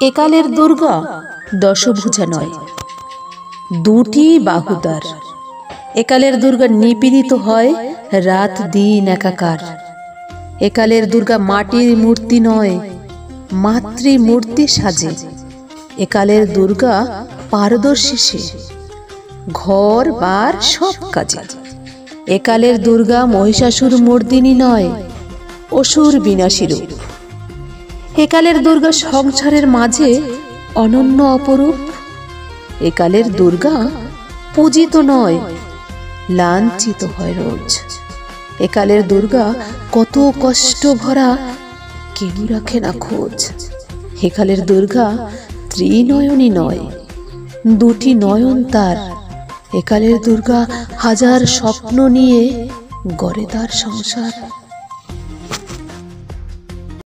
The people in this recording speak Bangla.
একালের দুর্গা দশভুজা নয়, দুটি বাহু তার। একালের দুর্গা নিপীড়িত হয় রাত দিন একাকার। একালের দুর্গা মাটির মূর্তি নয়, মাতৃমূর্তি সাজে। একালের দুর্গা পারদর্শী সে, ঘর বার সব কাজে। একালের দুর্গা মহিষাসুর মর্দিনী নয়, অসুর বিনাশী রূপ। একালের দুর্গা সংসারের মাঝে অনন্য অপরূপ। একালের দুর্গা পূজিত নয়, লাঞ্ছিত হয় রোজ। একালের দুর্গা কত কষ্ট ভরা, কেউ রাখে না খোঁজ। একালের দুর্গা ত্রিনয়নী নয়, দুটি নয়ন তার। একালের দুর্গা হাজার স্বপ্ন নিয়ে গড়ে তার সংসার।